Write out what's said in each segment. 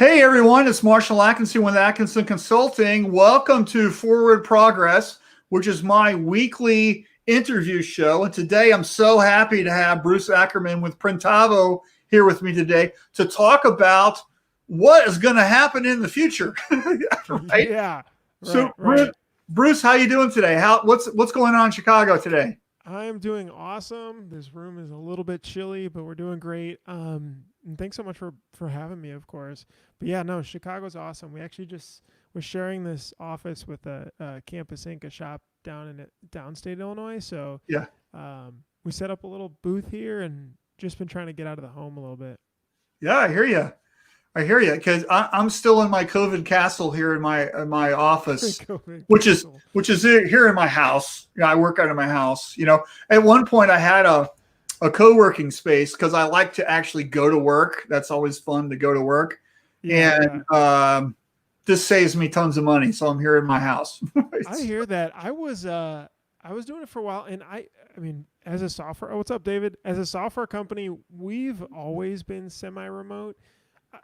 Hey everyone, it's Marshall Atkinson with Atkinson Consulting. Welcome to Forward Progress, which is my weekly interview show. And today I'm so happy to have Bruce Ackerman with Printavo here with me today to talk about what is going to happen in the future. Right? Yeah, So right. Bruce, how you doing today? What's going on in Chicago today? I'm doing awesome. This room is a little bit chilly, but we're doing great. And thanks so much for having me, of course. But yeah, no, Chicago's awesome. We actually just we're sharing this office with a Campus Inc., a shop down in downstate Illinois. So Yeah. we set up a little booth here and just been trying to get out of the home a little bit. Yeah, I hear you. I hear you because I'm still in my COVID castle here in my office, COVID which is castle. here in my house. You know, I work out of my house. You know, at one point I had a co-working space because I like to actually go to work. That's always fun to go to work, Yeah, and yeah. this saves me tons of money. So I'm here in my house. I hear that. I was doing it for a while, and I mean, as a software. Oh, what's up, David? As a software company, we've always been semi-remote.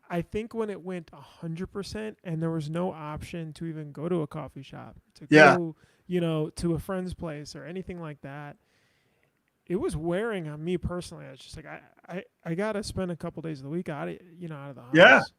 I think when it went 100% and there was no option to even go to a coffee shop, to Yeah. go, to a friend's place or anything like that, it was wearing on me personally. I was just like, I gotta spend a couple days of the week out of the Yeah. house.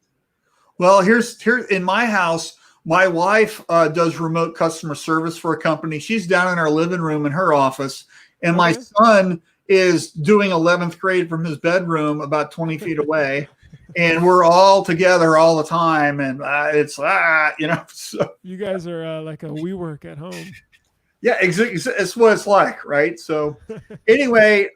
Well, here in my house, my wife does remote customer service for a company. She's down in our living room in her office, and my Okay. son is doing 11th grade from his bedroom about 20 feet away, and we're all together all the time, and so You guys are like a WeWork at home. yeah, exactly. It's what it's like, right? So, anyway,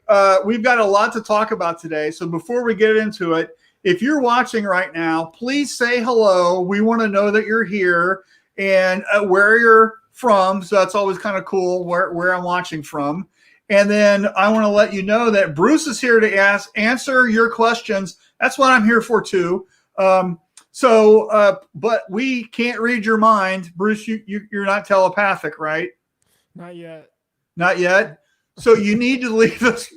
we've got a lot to talk about today. So, before we get into it, if you're watching right now, please say hello. We want to know that you're here and where you're from. So, that's always kind of cool where I'm watching from. And then I want to let you know that Bruce is here to answer your questions. That's what I'm here for, too. But we can't read your mind. Bruce, you're not telepathic, right? Not yet. Not yet. So you need to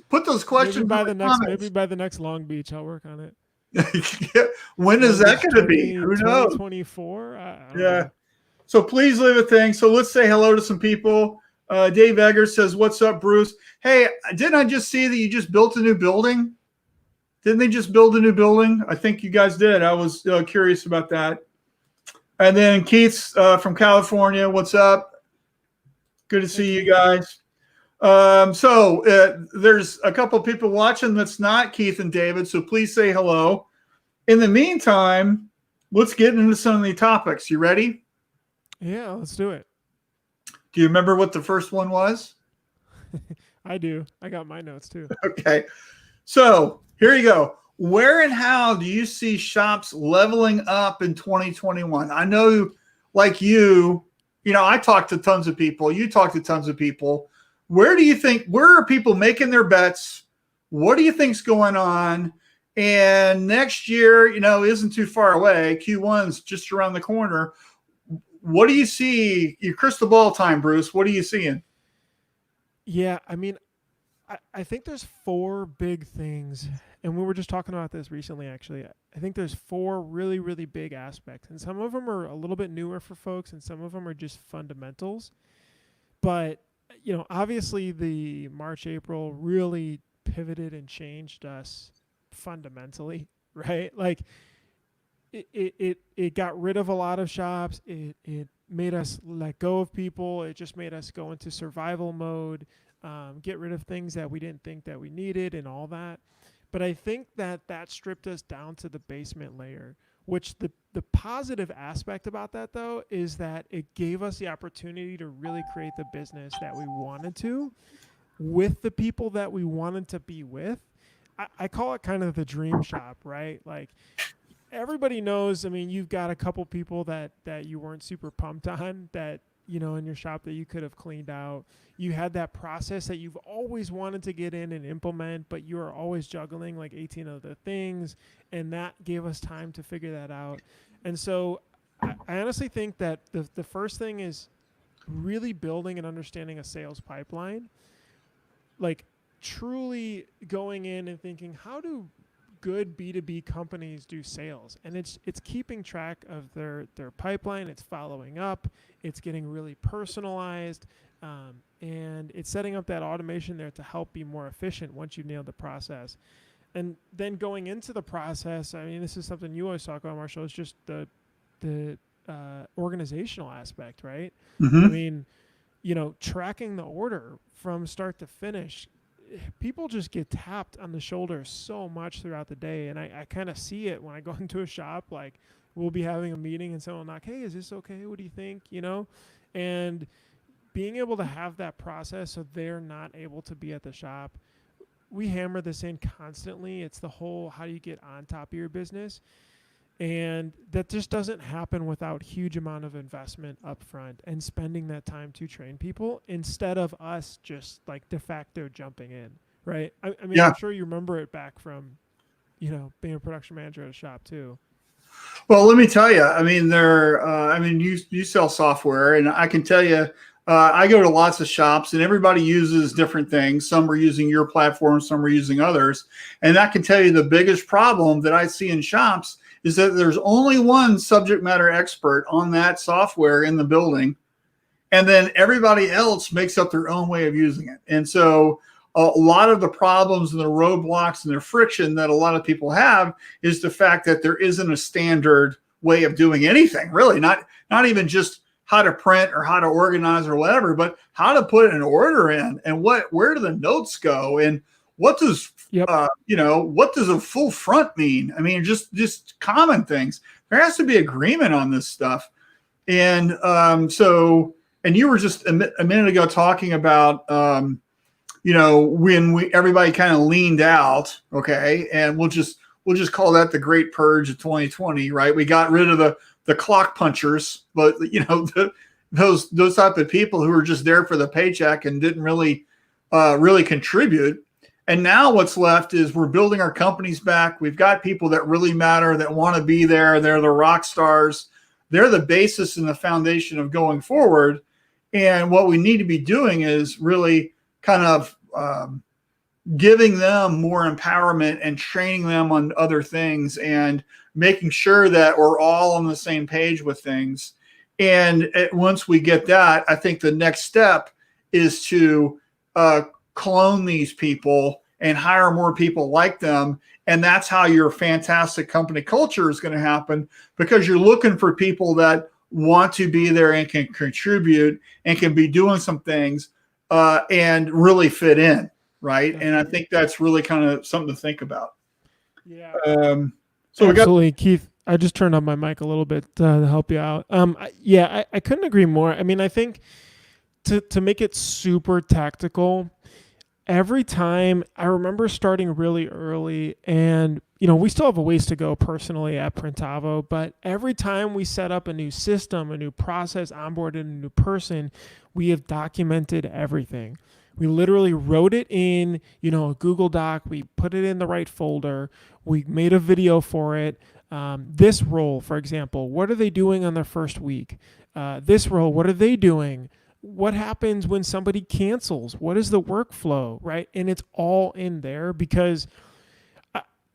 put those Maybe questions in by the the next maybe comments. by the next Long Beach, I'll work on it. When is Long that Beach going to be? Who knows? 2024. I don't Yeah. know. So please leave a thing. So let's say hello to some people. Dave Eggers says, "What's up, Bruce? Hey, didn't I just see that you just built a new building? Didn't they just build a new building? I think you guys did. I was curious about that." And then Keith's from California. What's up? Good to Hey see you Keith. guys. There's a couple people watching that's not Keith and David, so please say hello. In the meantime, let's get into some of the topics. You ready? Yeah, let's do it. Do you remember what the first one was? I do. I got my notes too. Okay. So here you go. Where and how do you see shops leveling up in 2021? I know, like I talk to tons of people. You talk to tons of people. Where are people making their bets? What do you think's going on? And next year, isn't too far away. Q1's just around the corner. What do you see? Your crystal ball time, Bruce. What are you seeing? Yeah, I mean, I think there's four big things, and we were just talking about this recently. Actually, I think there's four really, really big aspects, and some of them are a little bit newer for folks, and some of them are just fundamentals. But obviously, the March April really pivoted and changed us fundamentally, right? Like it got rid of a lot of shops. It made us let go of people. It just made us go into survival mode, get rid of things that we didn't think that we needed and all that. But I think that stripped us down to the basement layer, which the positive aspect about that, though, is that it gave us the opportunity to really create the business that we wanted to with the people that we wanted to be with. I call it kind of the dream shop, right? Like everybody knows. I mean, you've got a couple people that you weren't super pumped on that in your shop that you could have cleaned out. You had that process that you've always wanted to get in and implement, but you are always juggling like 18 other things, and that gave us time to figure that out. And so I honestly think that the first thing is really building and understanding a sales pipeline, like truly going in and thinking, how do good B2B companies do sales, and it's keeping track of their pipeline. It's following up. It's getting really personalized, and it's setting up that automation there to help be more efficient once you've nailed the process. And then going into the process, I mean, this is something you always talk about, Marshall. It's just the organizational aspect, right? I mean, tracking the order from start to finish. People just get tapped on the shoulder so much throughout the day. And I kind of see it when I go into a shop. Like, we'll be having a meeting and someone will knock, hey, is this okay? What do you think? And being able to have that process so they're not able to be at the shop. We hammer this in constantly. It's the whole, how do you get on top of your business? And that just doesn't happen without huge amount of investment up front and spending that time to train people instead of us just like de facto jumping in, right? I mean, I'm sure you remember it back from, being a production manager at a shop too. Well, let me tell you, I mean, you sell software, and I can tell you, I go to lots of shops and everybody uses different things. Some are using your platform, some are using others. And I can tell you the biggest problem that I see in shops is that there's only one subject matter expert on that software in the building. And then everybody else makes up their own way of using it. And so a lot of the problems and the roadblocks and the friction that a lot of people have is the fact that there isn't a standard way of doing anything, really, not even just how to print or how to organize or whatever, but how to put an order in and where do the notes go and what does what does a full front mean? I mean, just common things. There has to be agreement on this stuff. And and you were just a minute ago talking about when everybody kind of leaned out, okay, and we'll just call that the Great Purge of 2020, right? We got rid of the clock punchers, but those type of people who were just there for the paycheck and didn't really contribute. And now what's left is we're building our companies back. We've got people that really matter, that want to be there. They're the rock stars. They're the basis and the foundation of going forward. And what we need to be doing is really kind of giving them more empowerment and training them on other things and making sure that we're all on the same page with things. And once we get that, I think the next step is to clone these people and hire more people like them. And that's how your fantastic company culture is going to happen, because you're looking for people that want to be there and can contribute and can be doing some things and really fit in. Right. And I think that's really kind of something to think about. Yeah. So absolutely, Keith. I just turned on my mic a little bit to help you out. I couldn't agree more. I mean, I think to make it super tactical, every time I remember starting really early, and we still have a ways to go personally at Printavo, but every time we set up a new system, a new process, onboarded a new person, we have documented everything. We literally wrote it in, a Google Doc. We put it in the right folder. We made a video for it. This role, for example, what are they doing on their first week? This role, what are they doing? What happens when somebody cancels? What is the workflow, right? And it's all in there, because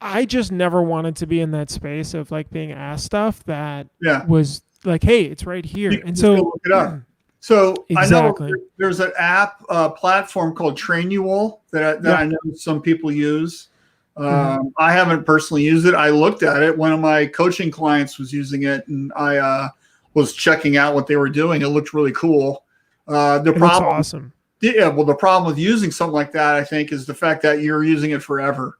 I just never wanted to be in that space of like being asked stuff that was like, hey, it's right here. And so look it up. So exactly. I know there's an app platform called Trainual that I know some people use. I haven't personally used it. I looked at it. One of my coaching clients was using it, and I was checking out what they were doing. It looked really cool. The problem, awesome. Yeah. Well, the problem with using something like that, I think, is the fact that you're using it forever.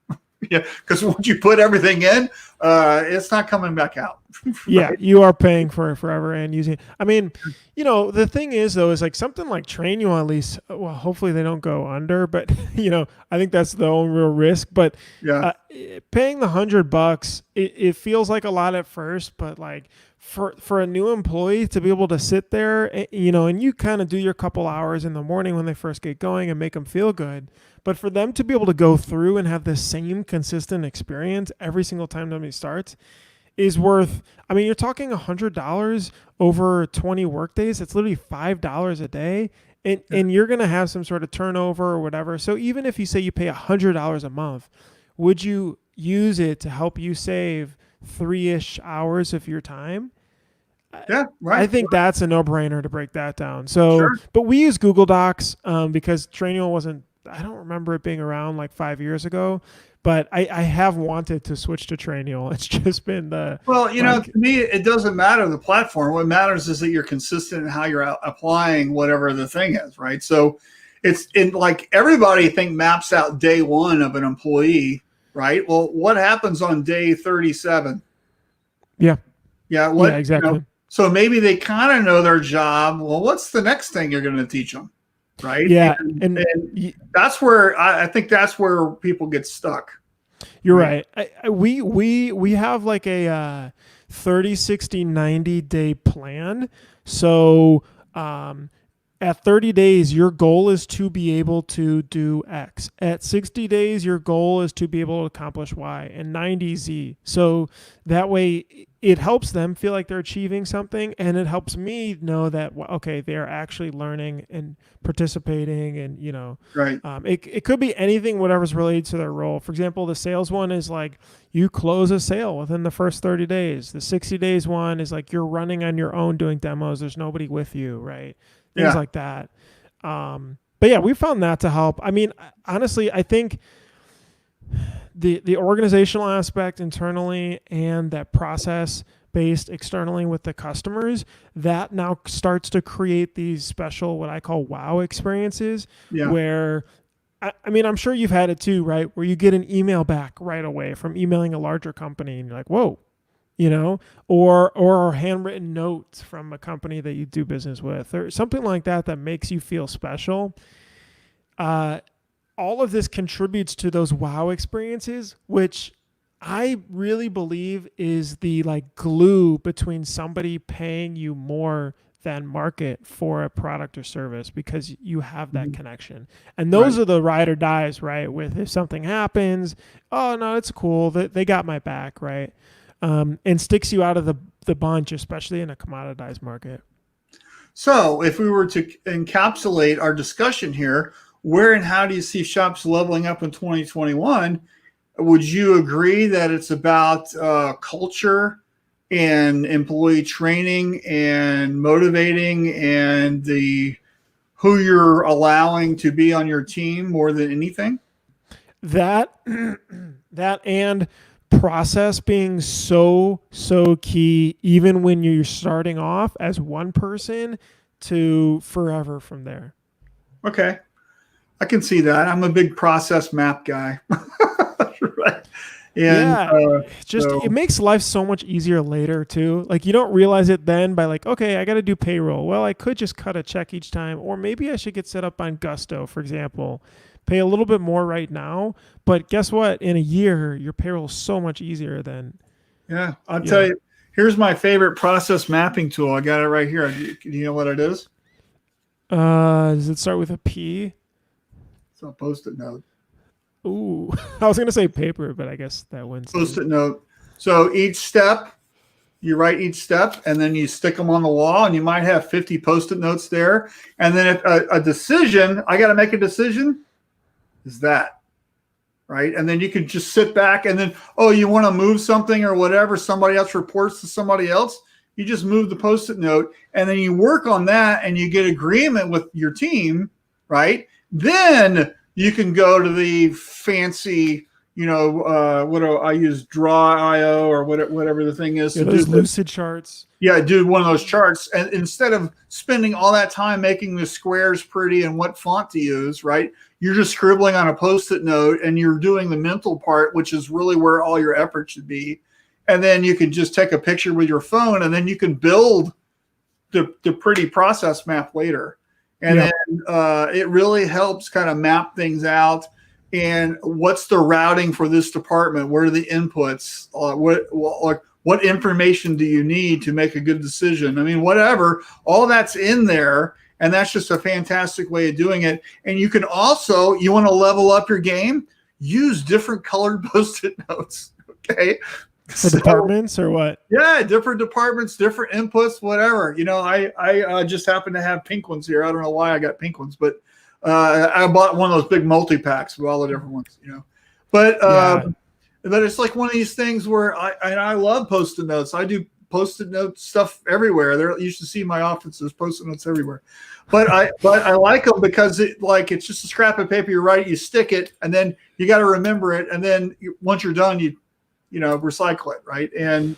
Yeah, because once you put everything in, it's not coming back out. Right? Yeah, you are paying for it forever and using it. I mean, the thing is, though, is like something like Trainual, at least, well, hopefully they don't go under, but, I think that's the only real risk. But paying the $100, it feels like a lot at first, but like for a new employee to be able to sit there, and you kind of do your couple hours in the morning when they first get going and make them feel good. But for them to be able to go through and have the same consistent experience every single time somebody starts is worth, I mean, you're talking $100 over 20 work days. It's literally $5 a day. And you're going to have some sort of turnover or whatever. So even if you say you pay $100 a month, would you use it to help you save 3-ish hours of your time, Yeah, right. I think that's a no-brainer to break that down. So, Sure. but we use Google Docs because Trainual wasn't, I don't remember it being around like 5 years ago, but I have wanted to switch to Trainual. It's just been Well, like, to me, it doesn't matter the platform. What matters is that you're consistent in how you're applying whatever the thing is, right? So it's in like everybody maps out day one of an employee, right? Well, what happens on day 37? yeah, Yeah, yeah, exactly. so maybe they kind of know their job. Well, what's the next thing you're going to teach them, right? Yeah, And that's where I think that's where people get stuck. You're right. We have like a 30, 60, 90-day plan. So at 30 days, your goal is to be able to do X. At 60 days, your goal is to be able to accomplish Y, and 90 Z. So that way it helps them feel like they're achieving something, and it helps me know that, okay, they're actually learning and participating, and, right. It could be anything, whatever's related to their role. For example, the sales one is like you close a sale within the first 30 days. The 60 days one is like you're running on your own doing demos. There's nobody with you, right? Things like that. But yeah, we found that to help. I mean, honestly, I think the organizational aspect internally and that process based externally with the customers, that now starts to create these special, what I call wow experiences, where, I mean, I'm sure you've had it too, right? Where you get an email back right away from emailing a larger company and you're like, whoa, or handwritten notes from a company that you do business with, or something like that makes you feel special. All of this contributes to those wow experiences, which I really believe is the like glue between somebody paying you more than market for a product or service, because you have that connection. And those are the ride or dies, right? With if something happens, oh no, it's cool, they got my back, right? And sticks you out of the bunch, especially in a commoditized market. So if we were to encapsulate our discussion here, where and how do you see shops leveling up in 2021? Would you agree that it's about culture and employee training and motivating and who you're allowing to be on your team more than anything? That and process being so key, even when you're starting off as one person, to forever from there. Okay. I can see that. I'm a big process map guy. Right. And it makes life so much easier later too. Like you don't realize it then by like, okay, I got to do payroll. Well, I could just cut a check each time, or maybe I should get set up on Gusto, for example. Pay a little bit more right now, but guess what? In a year, your payroll is so much easier than. Yeah, I'll tell you. Here's my favorite process mapping tool. I got it right here. Do you know what it is? Does it start with a P? It's a Post-it note. Ooh, I was gonna say paper, but I guess that wins. Post-it note. So each step, you write each step, and then you stick them on the wall, and you might have 50 Post-it notes there. And then if a decision, I got to make a decision, is that, right? And then you can just sit back and then, you want to move something or whatever, somebody else reports to somebody else, you just move the Post-it note, and then you work on that, and you get agreement with your team, right? Then you can go to the fancy, what do I use, Draw.io or whatever the thing is. Yeah, those lucid charts. Yeah, do one of those charts. And instead of spending all that time making the squares pretty and what font to use, right? You're just scribbling on a Post-it note and you're doing the mental part, which is really where all your effort should be. And then you can just take a picture with your phone, and then you can build the pretty process map later. And then it really helps kind of map things out. And what's the routing for this department? What are the inputs? What information do you need to make a good decision? I mean, whatever, all that's in there. And that's just a fantastic way of doing it. And you can also, you want to level up your game, use different colored Post-it notes. Okay. For departments or what? Yeah, different departments, different inputs, whatever. I just happen to have pink ones here. I don't know why I got pink ones, but I bought one of those big multi-packs with all the different ones, But but it's like one of these things where I love Post-it notes. I do Post-it note stuff everywhere. There, you should see my office. There's Post-it notes everywhere. But I like them because it's just a scrap of paper. You write, you stick it, and then you got to remember it. And then once you're done, you recycle it, right? And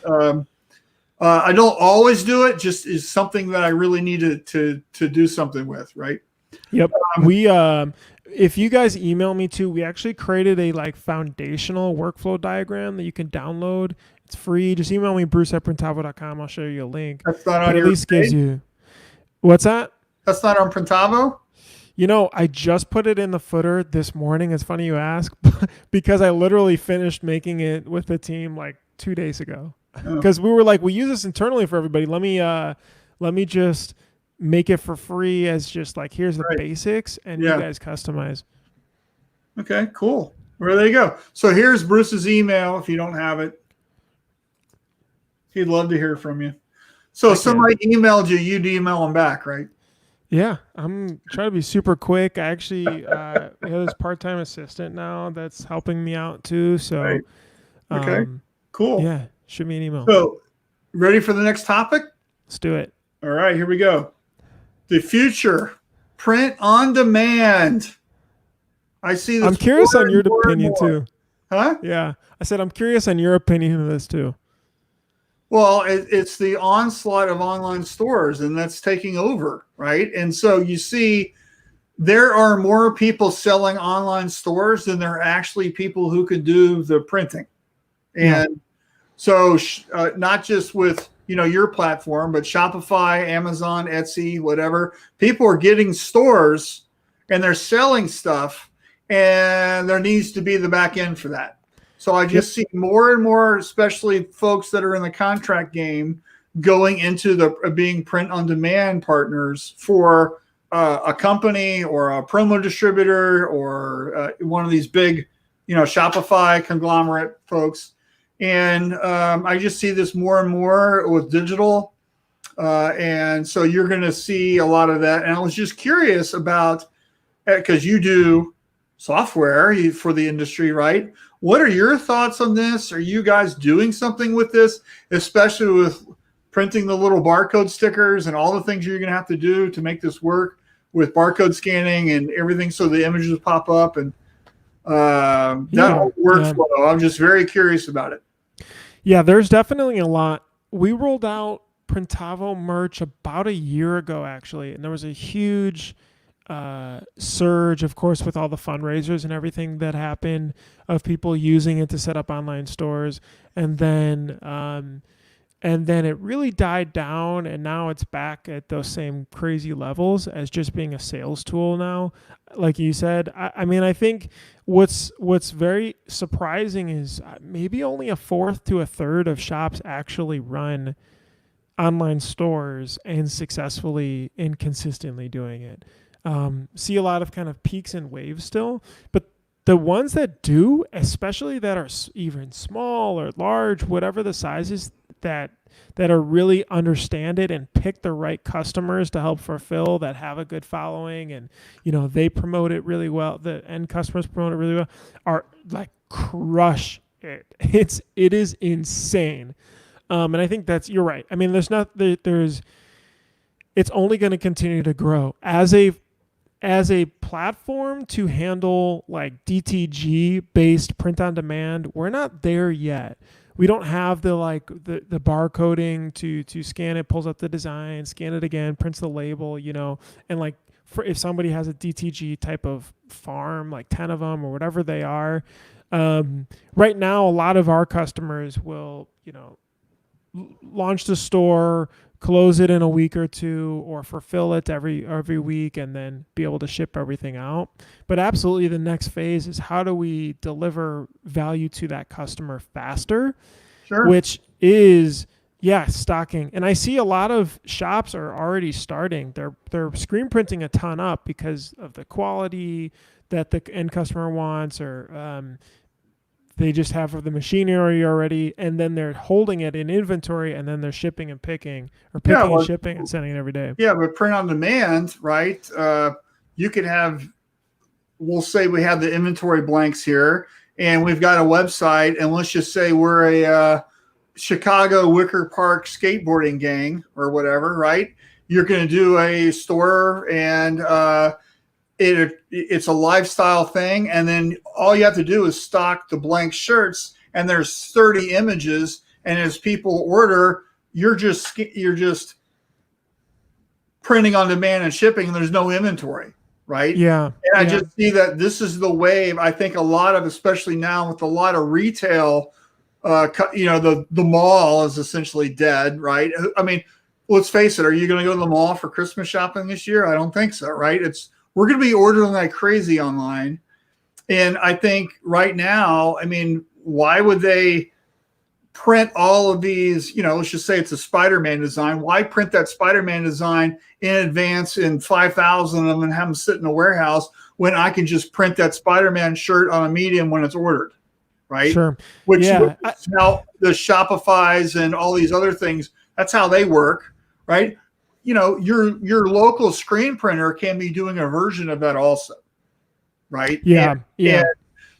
I don't always do it. Just is something that I really need to do something with, right? Yep. We if you guys email me too, we actually created a like foundational workflow diagram that you can download. It's free. Just email me, bruce@printavo.com. I'll share you a link. That's not on But at your least page? gives you. What's that? That's not on Printavo? I just put it in the footer this morning. It's funny you ask because I literally finished making it with the team like 2 days ago. Because we were like, we use this internally for everybody. Let me just make it for free as just like, here's the basics, and you guys customize. Okay, cool. Well, there you go. So here's Bruce's email if you don't have it. He'd love to hear from you. So if somebody emailed you, you'd email them back, right? Yeah, I'm trying to be super quick. I actually we have this part-time assistant now that's helping me out too. So, okay, cool. Yeah, shoot me an email. So, ready for the next topic? Let's do it. All right, here we go. The future, print on demand. I see this. I'm curious on your opinion too. Huh? Yeah, I said I'm curious on your opinion of this too. Well, it's the onslaught of online stores, and that's taking over, right? And so you see there are more people selling online stores than there are actually people who can do the printing. And so not just with, your platform, but Shopify, Amazon, Etsy, whatever, people are getting stores and they're selling stuff, and there needs to be the back end for that. So I just see more and more, especially folks that are in the contract game, going into the being print on demand partners for a company or a promo distributor or one of these big, Shopify conglomerate folks. And I just see this more and more with digital. And so you're going to see a lot of that. And I was just curious about, because you do software for the industry, right? What are your thoughts on this? Are you guys doing something with this, especially with printing the little barcode stickers and all the things you're going to have to do to make this work with barcode scanning and everything, so the images pop up and that whole workflow? I'm just very curious about it. Yeah, there's definitely a lot. We rolled out Printavo merch about a year ago, actually, and there was a huge surge, of course, with all the fundraisers and everything that happened of people using it to set up online stores, and then it really died down, and now it's back at those same crazy levels as just being a sales tool now. Like you said, I mean, I think what's very surprising is maybe only a fourth to a third of shops actually run online stores and successfully and consistently doing it. See a lot of kind of peaks and waves still, but the ones that do, especially that are even small or large, whatever the sizes, that are really understand it and pick the right customers to help fulfill, that have a good following, and they promote it really well, the end customers promote it really well, are like crush it. It is insane. And I think you're right. I mean, it's only going to continue to grow as a platform to handle like DTG based print on demand. We're not there yet. We don't have the barcoding to scan it, pulls up the design, scan it again, prints the label, and like if somebody has a DTG type of farm, like 10 of them or whatever they are, right now a lot of our customers will, launch the store, close it in a week or two, or fulfill it every week, and then be able to ship everything out. But absolutely, the next phase is how do we deliver value to that customer faster, which is stocking. And I see a lot of shops are already starting. They're screen printing a ton up because of the quality that the end customer wants, or they just have the machinery already, and then they're holding it in inventory, and then they're shipping and picking, or picking and shipping and sending it every day. Yeah, but print on demand, right? You could have, we'll say we have the inventory blanks here, and we've got a website, and let's just say we're a Chicago Wicker Park skateboarding gang or whatever, right? You're going to do a store, and it's a lifestyle thing, and then all you have to do is stock the blank shirts, and there's 30 images, and as people order, you're just printing on demand and shipping, and there's no inventory, right? Yeah. And I just see that this is the wave. I think a lot of, especially now with a lot of retail, the mall is essentially dead, right? I mean, let's face it. Are you going to go to the mall for Christmas shopping this year? I don't think so, right? We're going to be ordering like crazy online. And I think right now, I mean, why would they print all of these, let's just say it's a Spider-Man design. Why print that Spider-Man design in advance in 5,000 of them and have them sit in a warehouse when I can just print that Spider-Man shirt on a medium when it's ordered, right? Sure. Which how the Shopify's and all these other things, that's how they work, right? Your local screen printer can be doing a version of that also, right? Yeah. And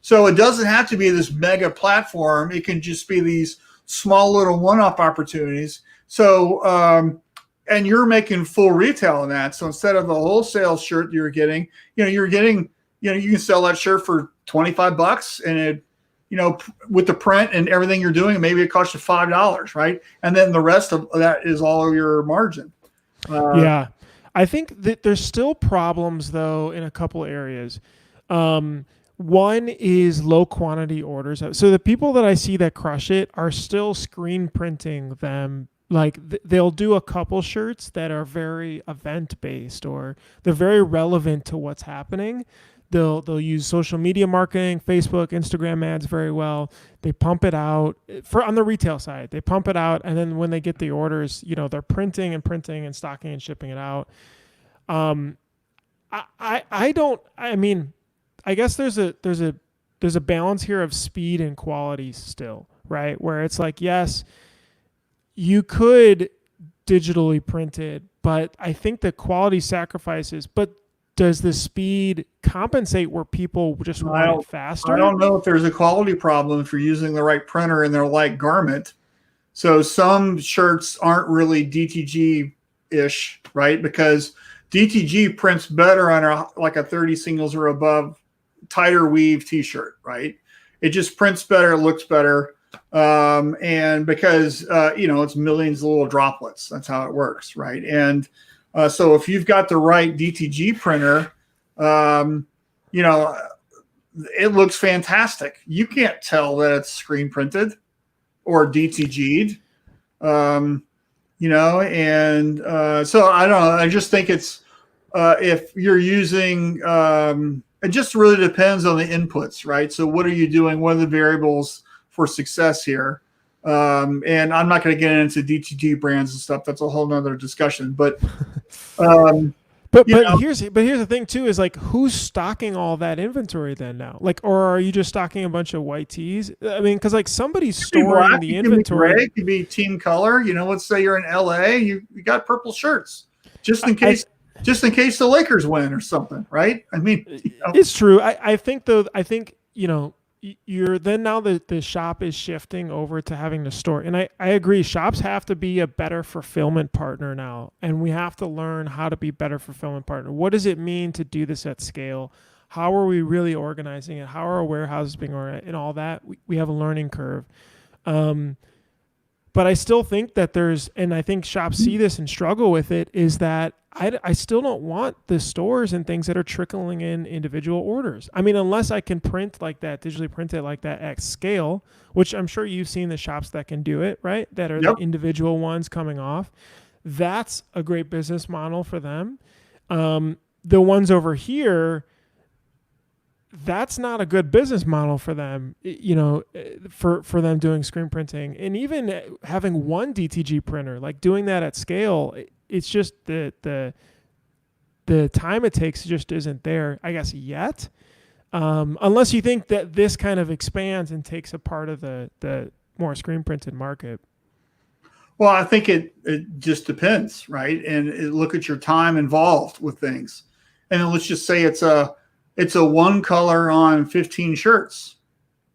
so it doesn't have to be this mega platform. It can just be these small little one-off opportunities. So, and you're making full retail in that. So instead of the wholesale shirt you're getting, you can sell that shirt for $25, and it, with the print and everything you're doing, maybe it costs you $5, right? And then the rest of that is all your margin. I think that there's still problems though in a couple areas. One is low quantity orders. So the people that I see that crush it are still screen printing them. Like they'll do a couple shirts that are very event based, or they're very relevant to what's happening. They'll use social media marketing, Facebook, Instagram ads very well. They pump it out on the retail side. They pump it out, and then when they get the orders, they're printing and stocking and shipping it out. I guess there's a balance here of speed and quality still, right? Where it's like, yes, you could digitally print it, but I think the quality sacrifices. But does the speed compensate where people just want it faster? I don't know if there's a quality problem if you're using the right printer and they're like garment. So some shirts aren't really DTG-ish, right? Because DTG prints better on a 30 singles or above tighter weave t-shirt, right? It just prints better, it looks better. And because, it's millions of little droplets, that's how it works, right? And so if you've got the right DTG printer, it looks fantastic. You can't tell that it's screen printed or DTG'd, and so I don't know. I just think it's, if you're using, it just really depends on the inputs, right? So what are you doing? What are the variables for success here? And I'm not going to get into DTG brands and stuff. That's a whole nother discussion. But here's the thing too, is like, who's stocking all that inventory then now? Like, or are you just stocking a bunch of white tees? I mean, because like somebody's storing the inventory. It could be team color. Let's say you're in LA, you got purple shirts just in case the Lakers win or something, right? I mean, it's true. I think you're then now the shop is shifting over to having to store. And I agree, shops have to be a better fulfillment partner now. And we have to learn how to be better fulfillment partner. What does it mean to do this at scale? How are we really organizing it? How are our warehouses being organized and all that? We have a learning curve. But I still think that and I think shops see this and struggle with it, is that I still don't want the stores and things that are trickling in individual orders. I mean, unless I can print like that, digitally print it like that at scale, which I'm sure you've seen the shops that can do it, right? That are the individual ones coming off. That's a great business model for them. The ones over here, that's not a good business model for them, for them doing screen printing. And even having one DTG printer, like doing that at scale, it's just the time it takes just isn't there, I guess, yet. Unless you think that this kind of expands and takes a part of the more screen printed market. Well, I think it just depends, right? And look at your time involved with things. And then let's just say it's a one color on 15 shirts.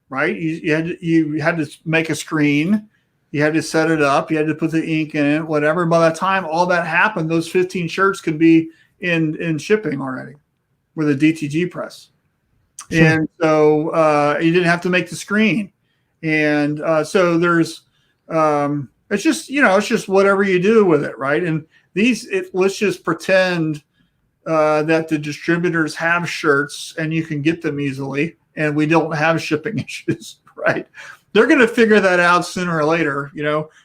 right? You had to make a screen, you had to set it up, you had to put the ink in it, whatever. By the time all that happened, those 15 shirts could be in shipping already with a DTG press. Sure. And so you didn't have to make the screen. And so there's it's just, it's just whatever you do with it, right? And let's just pretend that the distributors have shirts and you can get them easily, and we don't have shipping issues, right? They're going to figure that out sooner or later.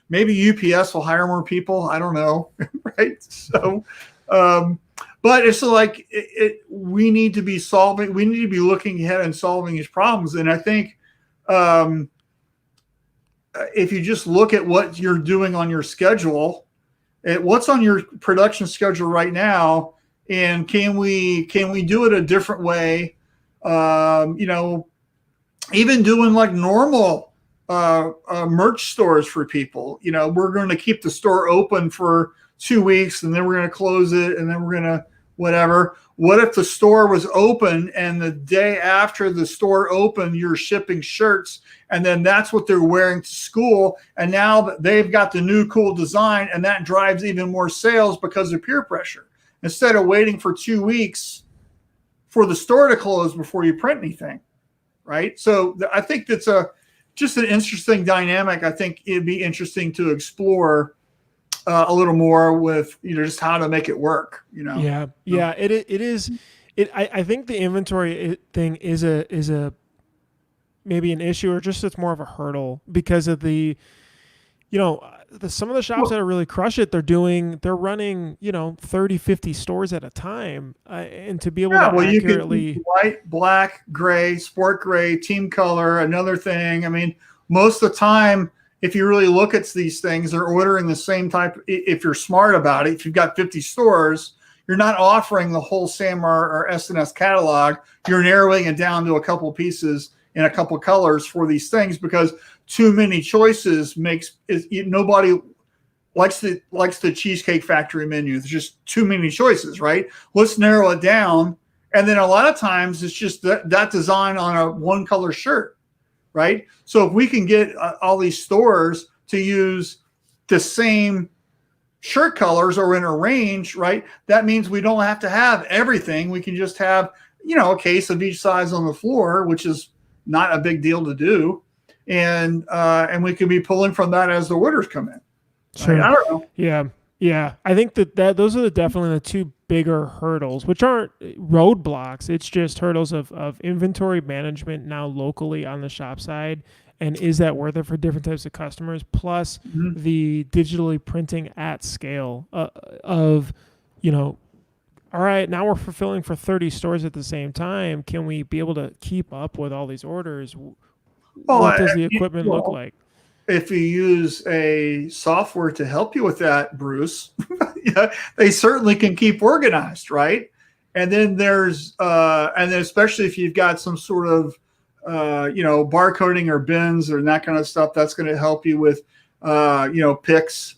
Maybe UPS will hire more people. I don't know, right? So, but it's like we need to be looking ahead and solving these problems. And I think if you just look at what you're doing on your schedule, what's on your production schedule right now, and can we do it a different way? Even doing like normal merch stores for people. We're going to keep the store open for 2 weeks, and then we're going to close it, and then we're going to whatever. What if the store was open and the day after the store opened, you're shipping shirts, and then that's what they're wearing to school, and now that they've got the new cool design, and that drives even more sales because of peer pressure, instead of waiting for 2 weeks for the store to close before you print anything, right? So I think that's just an interesting dynamic. I think it'd be interesting to explore a little more with just how to make it work. Yeah. It is. I think the inventory thing is a maybe an issue, or just it's more of a hurdle because of the some of the shops that are really crush it, they're running 30, 50 stores at a time, and to be able to accurately, you can white, black, gray, sport gray, team color, another thing. I mean, most of the time, if you really look at these things, they're ordering the same type. If you're smart about it, if you've got 50 stores, you're not offering the whole SAMR or SNS catalog. You're narrowing it down to a couple pieces in a couple colors for these things, because too many choices nobody likes the Cheesecake Factory menu. There's just too many choices, right? Let's narrow it down. And then a lot of times it's just that design on a one color shirt, right? So if we can get all these stores to use the same shirt colors or in a range, right? That means we don't have to have everything. We can just have, a case of each size on the floor, which is not a big deal to do. And we could be pulling from that as the orders come in. Sure. I don't know. Yeah. I think that those are definitely the two bigger hurdles, which aren't roadblocks. It's just hurdles of inventory management now locally on the shop side. And is that worth it for different types of customers? Plus the digitally printing at scale of, all right, now we're fulfilling for 30 stores at the same time. Can we be able to keep up with all these orders? What does the equipment look like? If you use a software to help you with that, Bruce, they certainly can keep organized, right? And then there's, and then especially if you've got some sort of, barcoding or bins or that kind of stuff, that's going to help you with, picks.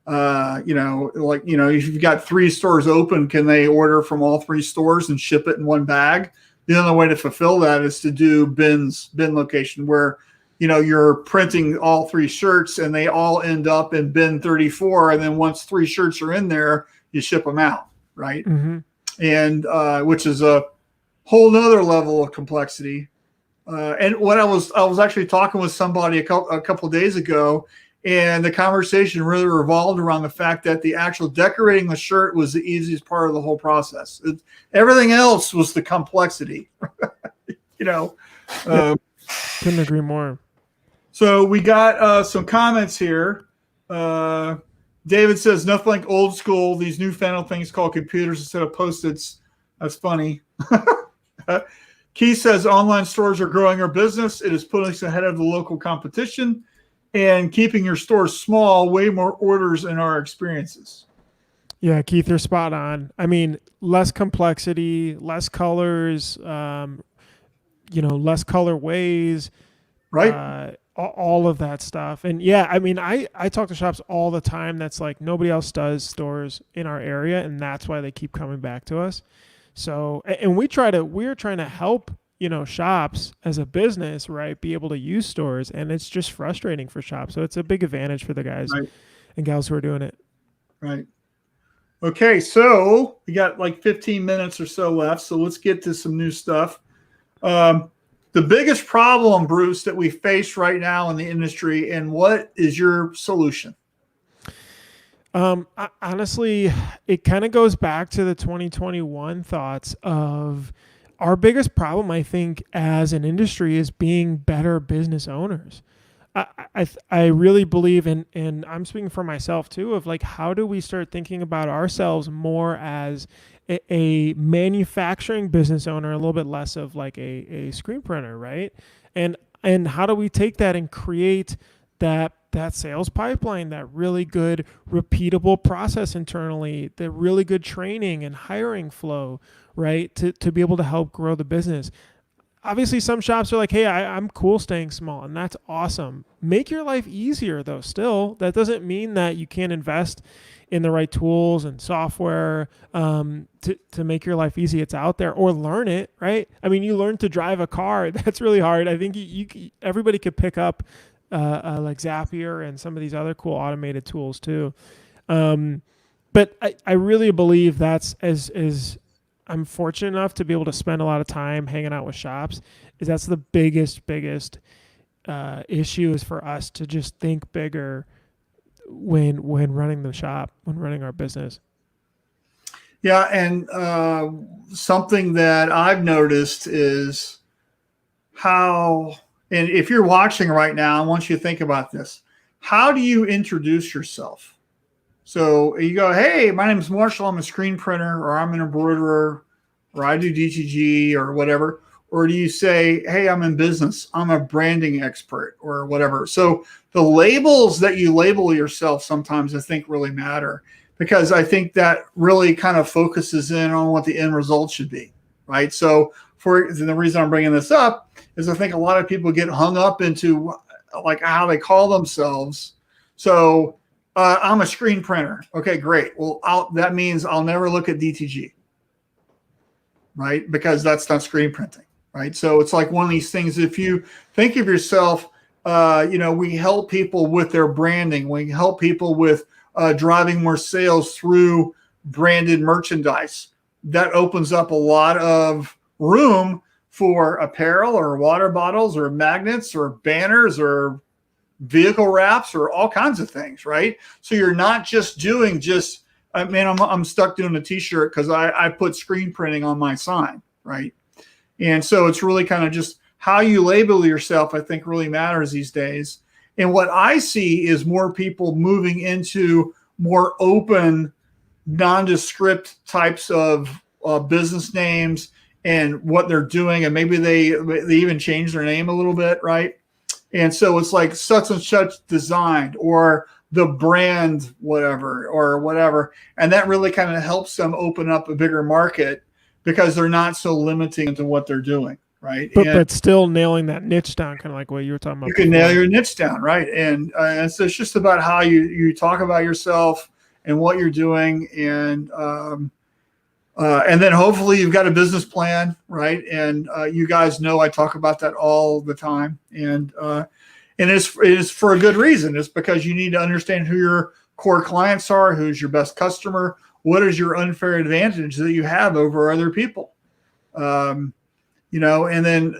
If you've got 3 stores open, can they order from all 3 stores and ship it in one bag? The only way to fulfill that is to do bin location, where, you're printing all 3 shirts and they all end up in bin 34. And then once 3 shirts are in there, you ship them out. Right. Mm-hmm. And, which is a whole nother level of complexity. And what I was actually talking with somebody a couple of days ago, and the conversation really revolved around the fact that the actual decorating the shirt was the easiest part of the whole process. Everything else was the complexity. Couldn't agree more. So we got some comments here. David says, nothing like old school, these newfangled things called computers instead of Post-its. That's funny. Keith says, online stores are growing our business. It is putting us ahead of the local competition and keeping your stores small, way more orders in our experiences. Yeah, Keith, you're spot on. I mean, less complexity, less colors, less colorways. Right. All of that stuff. And yeah, I mean, I talk to shops all the time that's like nobody else does stores in our area, and that's why they keep coming back to us. So, and we're trying to help shops as a business, right, be able to use stores, and it's just frustrating for shops. So it's a big advantage for the guys Right. and gals who are doing it. Right. Okay, so we got like 15 minutes or so left, so let's get to some new stuff. The biggest problem, Bruce, that we face right now in the industry, and what is your solution? Honestly, it kind of goes back to the 2021 thoughts of our biggest problem, I think, as an industry is being better business owners. I really believe in, and I'm speaking for myself too, of like, how do we start thinking about ourselves more as a manufacturing business owner, a little bit less of like a screen printer, right? And how do we take that and create that sales pipeline, that really good repeatable process internally, the really good training and hiring flow, right? To be able to help grow the business. Obviously, some shops are like, hey, I'm cool staying small, and that's awesome. Make your life easier, though, still. That doesn't mean that you can't invest in the right tools and software to make your life easy. It's out there, or learn it, right? I mean, you learn to drive a car. That's really hard. I think everybody could pick up like Zapier and some of these other cool automated tools too. But I really believe that's as I'm fortunate enough to be able to spend a lot of time hanging out with shops, is that's the biggest issue is for us to just think bigger when running the shop, when running our business. Yeah, and something that I've noticed is how, and if you're watching right now, I want you to think about this. How do you introduce yourself? So you go, hey, my name is Marshall. I'm a screen printer, or I'm an embroiderer, or I do DTG or whatever. Or do you say, hey, I'm in business. I'm a branding expert or whatever. So the labels that you label yourself sometimes I think really matter, because I think that really kind of focuses in on what the end result should be, right? So the reason I'm bringing this up is I think a lot of people get hung up into like how they call themselves. So I'm a screen printer. Okay, great. Well, that means I'll never look at DTG, right? Because that's not screen printing, right? So it's like one of these things. If you think of yourself, we help people with their branding. We help people with driving more sales through branded merchandise. That opens up a lot of room for apparel or water bottles or magnets or banners or vehicle wraps or all kinds of things, right? So you're not just doing I'm stuck doing a t-shirt because I put screen printing on my sign, right? And so it's really kind of just how you label yourself, I think, really matters these days. And what I see is more people moving into more open, nondescript types of business names and what they're doing. And maybe they even change their name a little bit, right? And so it's like such and such designed, or the brand, whatever, or whatever. And that really kind of helps them open up a bigger market because they're not so limiting into what they're doing, right? But still nailing that niche down, kind of like what you were talking about. You can nail your niche down, right? And so it's just about how you talk about yourself and what you're doing, and then hopefully you've got a business plan, right? And you guys know I talk about that all the time, and it is for a good reason. It's because you need to understand who your core clients are, who's your best customer, what is your unfair advantage that you have over other people, and then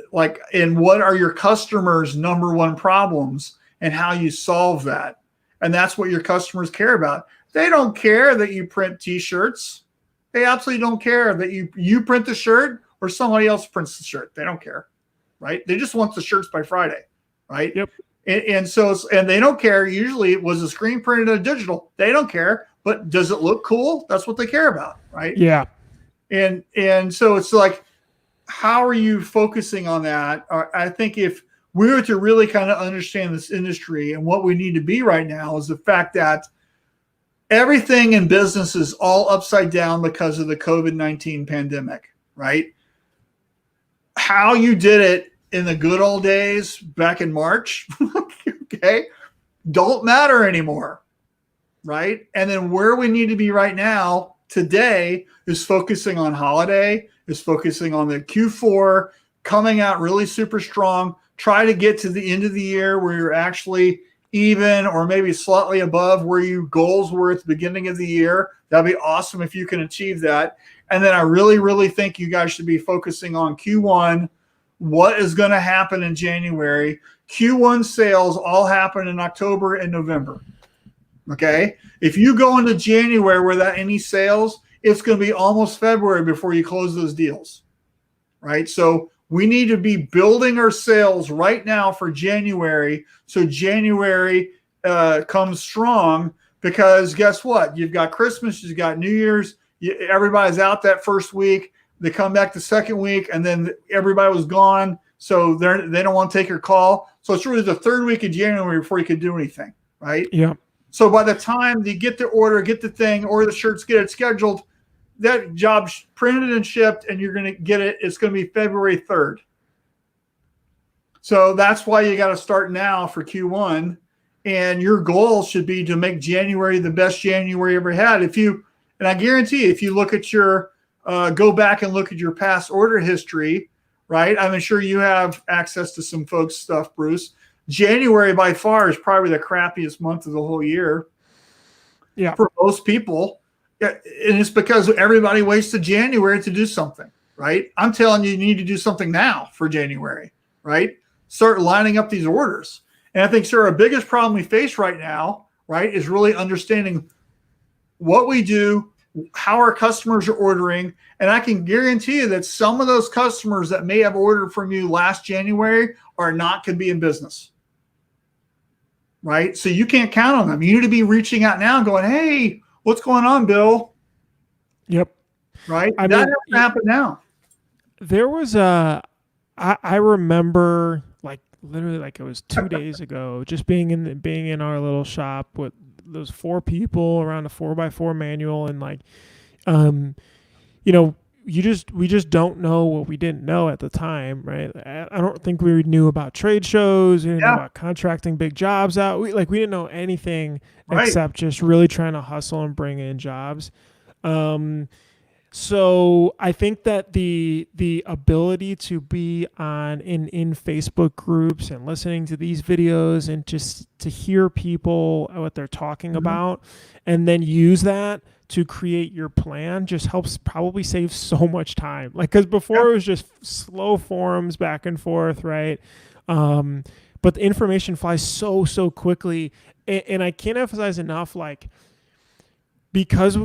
and what are your customers' number one problems and how you solve that, and that's what your customers care about. They don't care that you print T-shirts. They absolutely don't care that you print the shirt or somebody else prints the shirt. They don't care, right? They just want the shirts by Friday, right? Yep. And they don't care. Usually it was a screen printed or digital. They don't care, but does it look cool? That's what they care about, right? Yeah. And so it's like, how are you focusing on that? I think if we were to really kind of understand this industry and what we need to be right now is the fact that everything in business is all upside down because of the COVID-19 pandemic, right? How you did it in the good old days back in March, okay, don't matter anymore, right? And then where we need to be right now, today, is focusing on holiday, is focusing on the Q4 coming out really super strong. Try to get to the end of the year where you're actually even or maybe slightly above where your goals were at the beginning of the year. That'd be awesome if you can achieve that. And then I really, really think you guys should be focusing on Q1. What is going to happen in January? Q1 sales all happen in October and November. Okay. If you go into January without any sales, it's going to be almost February before you close those deals. Right. So we need to be building our sales right now for January. So January comes strong, because guess what? You've got Christmas, you've got New Year's, everybody's out that first week. They come back the second week, and then everybody was gone. So they don't want to take your call. So it's really the third week of January before you can do anything, right? Yeah. So by the time you get the order, get the thing, or the shirts, get it scheduled, that job's printed and shipped, and you're going to get it. It's going to be February 3rd. So that's why you got to start now for Q1. And your goal should be to make January the best January ever had. And I guarantee if you look at your, go back and look at your past order history, right? I'm sure you have access to some folks' stuff, Bruce. January by far is probably the crappiest month of the whole year. Yeah. For most people. And it's because everybody waits to January to do something, right? I'm telling you, you need to do something now for January, right? Start lining up these orders. And I think, sir, our biggest problem we face right now, right, is really understanding what we do, how our customers are ordering. And I can guarantee you that some of those customers that may have ordered from you last January are not going to be in business, right? So you can't count on them. You need to be reaching out now and going, hey, what's going on, Bill? Yep. Right? That has to happen now. There was I remember literally it was 2 days ago, just being in our little shop with those 4 people around a 4x4 manual, and we just don't know what we didn't know at the time, right? I don't think we knew about trade shows, we didn't know about contracting big jobs out. We didn't know anything except just really trying to hustle and bring in jobs. So I think that the ability to be in Facebook groups and listening to these videos and just to hear people what they're talking about, and then use that to create your plan just helps probably save so much time. Because before it was just slow forums back and forth, right? But the information flies so quickly, and I can't emphasize enough, because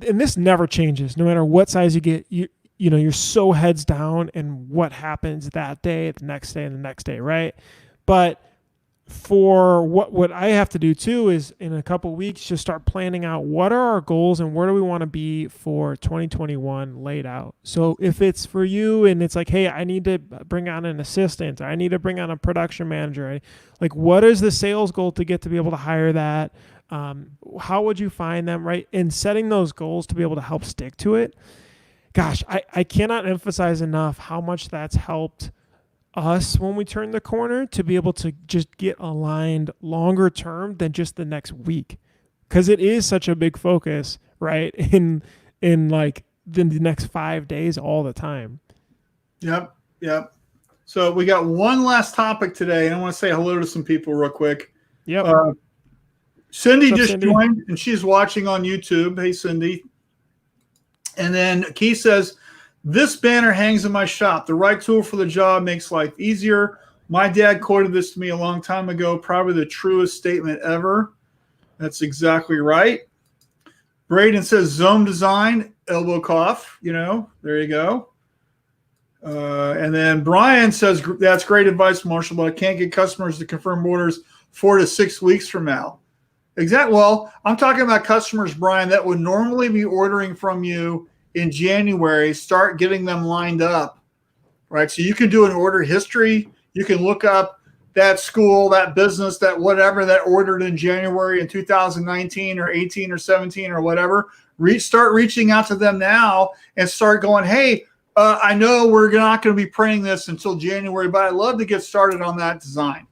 and this never changes, no matter what size you get, you're so heads down and what happens that day, the next day, and the next day, right? But for what I have to do too is in a couple of weeks, just start planning out what are our goals and where do we want to be for 2021 laid out. So if it's for you and it's hey, I need to bring on an assistant, or I need to bring on a production manager, what is the sales goal to get to be able to hire that? How would you find them, right? And setting those goals to be able to help stick to it. Gosh, I cannot emphasize enough how much that's helped us when we turn the corner to be able to just get aligned longer term than just the next week. Because it is such a big focus, right? In the next 5 days all the time. Yep. So we got one last topic today, and I want to say hello to some people real quick. Yep. Cindy just joined, and she's watching on YouTube. Hey, Cindy. And then Keith says, this banner hangs in my shop. The right tool for the job makes life easier. My dad quoted this to me a long time ago, probably the truest statement ever. That's exactly right. Braden says, Zone Design, elbow cough. There you go. And then Brian says, that's great advice, Marshall, but I can't get customers to confirm orders 4 to 6 weeks from now. Exactly. Well, I'm talking about customers, Brian, that would normally be ordering from you in January. Start getting them lined up, right? So you can do an order history. You can look up that school, that business, that whatever that ordered in January in 2019 or 18 or 17 or whatever. Start reaching out to them now and start going, hey, I know we're not going to be printing this until January, but I'd love to get started on that design.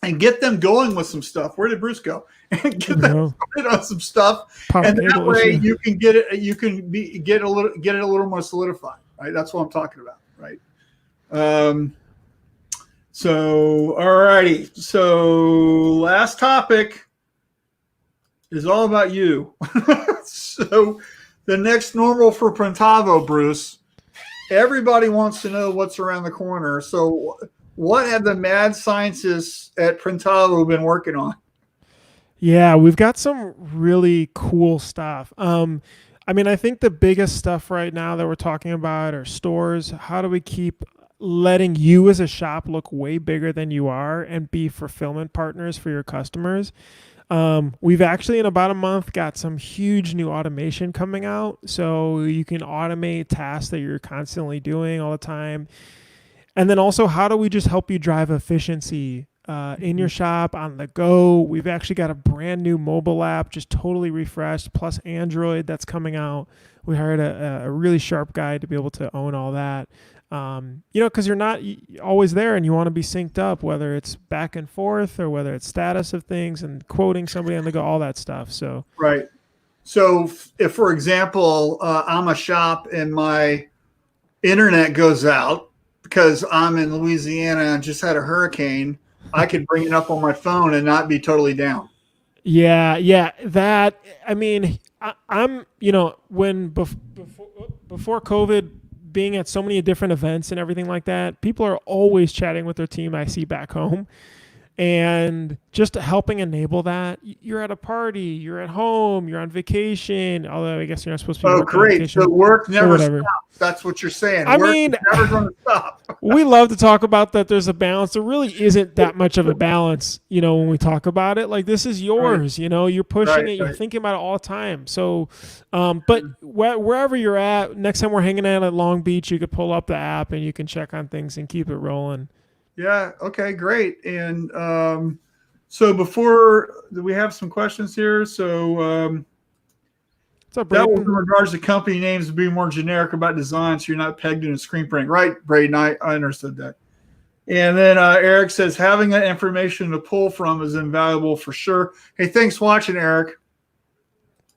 And get them going with some stuff. Where did Bruce go? And get them started on some stuff, and that way you can get it. You can get it a little more solidified, right? That's what I'm talking about, right. So, all righty. So, last topic is all about you. So, the next normal for Printavo, Bruce. Everybody wants to know what's around the corner. So, what have the mad scientists at Printavo been working on? Yeah, we've got some really cool stuff. I mean, I think the biggest stuff right now that we're talking about are stores. How do we keep letting you as a shop look way bigger than you are and be fulfillment partners for your customers? We've actually in about a month got some huge new automation coming out. So you can automate tasks that you're constantly doing all the time. And then also, how do we just help you drive efficiency in your shop, on the go? We've actually got a brand new mobile app, just totally refreshed, plus Android that's coming out. We hired a really sharp guy to be able to own all that. Because you're not always there and you want to be synced up, whether it's back and forth or whether it's status of things and quoting somebody on the go, all that stuff. So right. So if, for example, I'm a shop and my internet goes out because I'm in Louisiana and just had a hurricane, I could bring it up on my phone and not be totally down. Yeah. That, I mean, I'm, when before COVID, being at so many different events and everything like that, people are always chatting with their team I see back home. And just helping enable that. You're at a party, you're at home, you're on vacation, although I guess you're not supposed to be working on great. vacation. So work never stops. That's what you're saying. I work mean, is never going to stop. We love to talk about that there's a balance. There really isn't that much of a balance, when we talk about it. Like, this is yours, you're pushing it, you're thinking about it all the time. So, but wherever you're at, next time we're hanging out at Long Beach, you could pull up the app and you can check on things and keep it rolling. Yeah. Okay, great. And so before we have some questions here. So what's up, that Braden? was in regards to company names to be more generic about design, so you're not pegged in a screen print. Right, Braden, I understood that. And then Eric says, having that information to pull from is invaluable for sure. Hey, thanks for watching, Eric.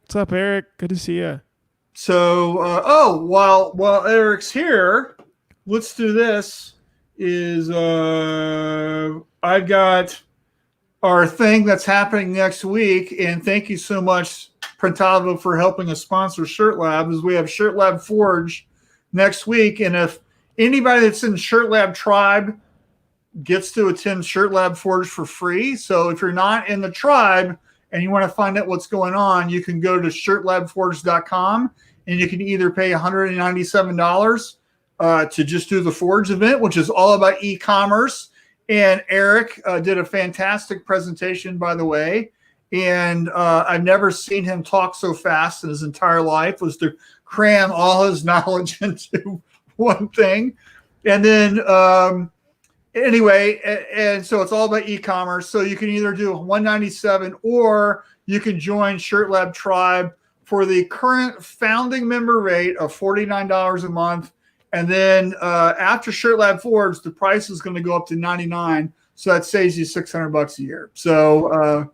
What's up, Eric? Good to see you. So, while Eric's here, let's do this. I've got our thing that's happening next week, and thank you so much, Printavo, for helping us sponsor Shirt Lab. As we have Shirt Lab Forge next week, and if anybody that's in Shirt Lab Tribe gets to attend Shirt Lab Forge for free. So if you're not in the tribe and you want to find out what's going on, you can go to shirtlabforge.com and you can either pay $197 to just do the Forge event, which is all about e-commerce. And Eric did a fantastic presentation, by the way. And I've never seen him talk so fast in his entire life, was to cram all his knowledge into one thing. And then anyway, and so it's all about e-commerce. So you can either do $197 or you can join Shirt Lab Tribe for the current founding member rate of $49 a month. And then after Shirt Lab Forge, the price is going to go up to $99. So that saves you $600 a year. So,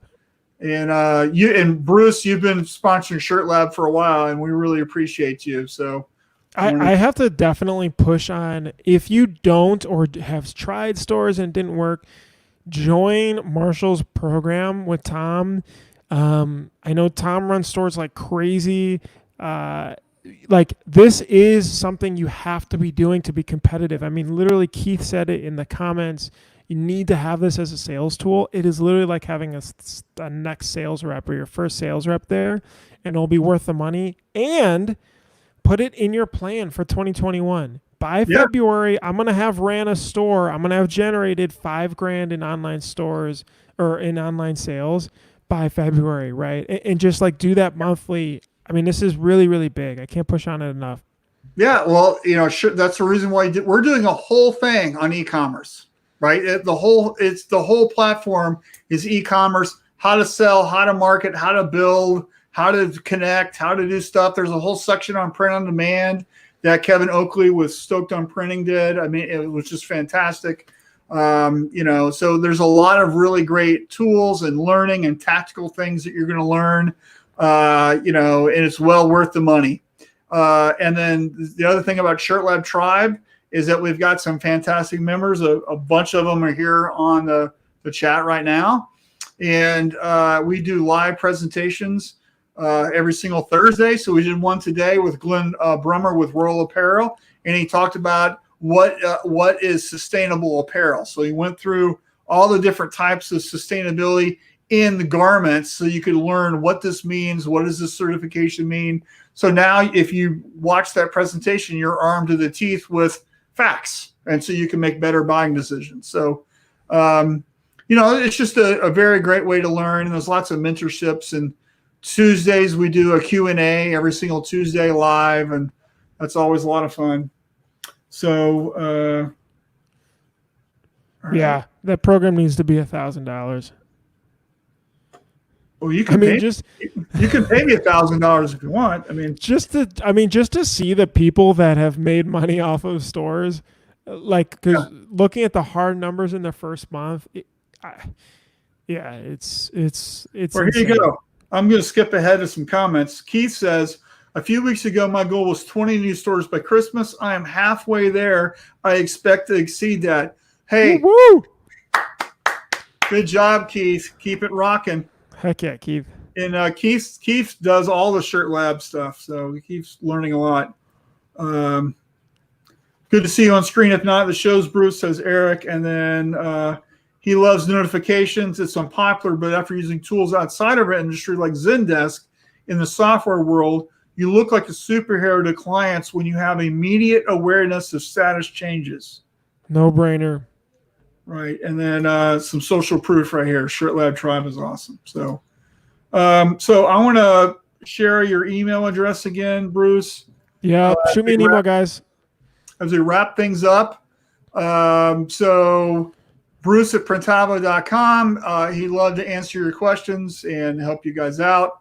you and Bruce, you've been sponsoring Shirt Lab for a while, and we really appreciate you. So I have to definitely push on, if you don't or have tried stores and it didn't work, join Marshall's program with Tom. I know Tom runs stores like crazy. Like, this is something you have to be doing to be competitive. I mean, literally, Keith said it in the comments. You need to have this as a sales tool. It is literally like having a next sales rep or your first sales rep there, and it'll be worth the money. And put it in your plan for 2021. By February, I'm going to have ran a store. I'm going to have generated $5,000 in online stores or in online sales by February, right? And just like do that monthly. I mean, this is really, really big. I can't push on it enough. Yeah, well, that's the reason why we're doing a whole thing on e-commerce, right? The whole platform is e-commerce, how to sell, how to market, how to build, how to connect, how to do stuff. There's a whole section on print on demand that Kevin Oakley with Stoked on Printing did. I mean, it was just fantastic. So there's a lot of really great tools and learning and tactical things that you're going to learn, and it's well worth the money. And then the other thing about Shirt Lab Tribe is that we've got some fantastic members. A bunch of them are here on the chat right now. And we do live presentations every single Thursday. So we did one today with Glenn Brummer with Royal Apparel, and he talked about what is sustainable apparel. So he went through all the different types of sustainability in the garments, so you could learn what this means. What does this certification mean? So now if you watch that presentation, you're armed to the teeth with facts, and so you can make better buying decisions. So, it's just a very great way to learn. And there's lots of mentorships. And Tuesdays we do a Q&A every single Tuesday live, and that's always a lot of fun. So, yeah, that program needs to be $1,000. Well, you can you can pay me $1,000 if you want. Just to see the people that have made money off of stores, because looking at the hard numbers in the first month, it's. Well, here you go. I'm going to skip ahead to some comments. Keith says, a few weeks ago, my goal was 20 new stores by Christmas. I am halfway there. I expect to exceed that. Hey, woo! Good job, Keith. Keep it rocking. Heck yeah, Keith. And Keith does all the Shirt Lab stuff, so he keeps learning a lot. Good to see you on screen. If not, the show's Bruce, says Eric. And then he loves notifications. It's unpopular, but after using tools outside of our industry like Zendesk in the software world, you look like a superhero to clients when you have immediate awareness of status changes. No brainer. Right. And then some social proof right here. Shirt Lab Tribe is awesome. So I want to share your email address again, Bruce. Yeah. Shoot me an email, guys. As we wrap things up. So Bruce at Printavo.com. He'd love to answer your questions and help you guys out.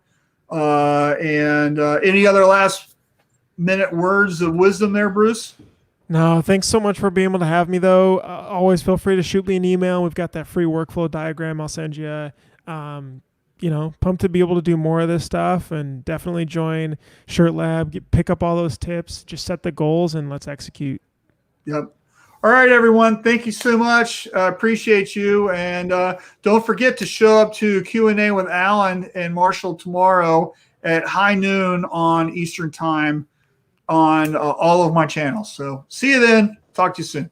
And any other last minute words of wisdom there, Bruce? No, thanks so much for being able to have me, though. Always feel free to shoot me an email. We've got that free workflow diagram I'll send you. Pumped to be able to do more of this stuff, and definitely join Shirt Lab, pick up all those tips, just set the goals, and let's execute. Yep. All right, everyone. Thank you so much. I appreciate you. And don't forget to show up to Q&A with Alan and Marshall tomorrow at high noon on Eastern Time on all of my channels. So see you then. Talk to you soon.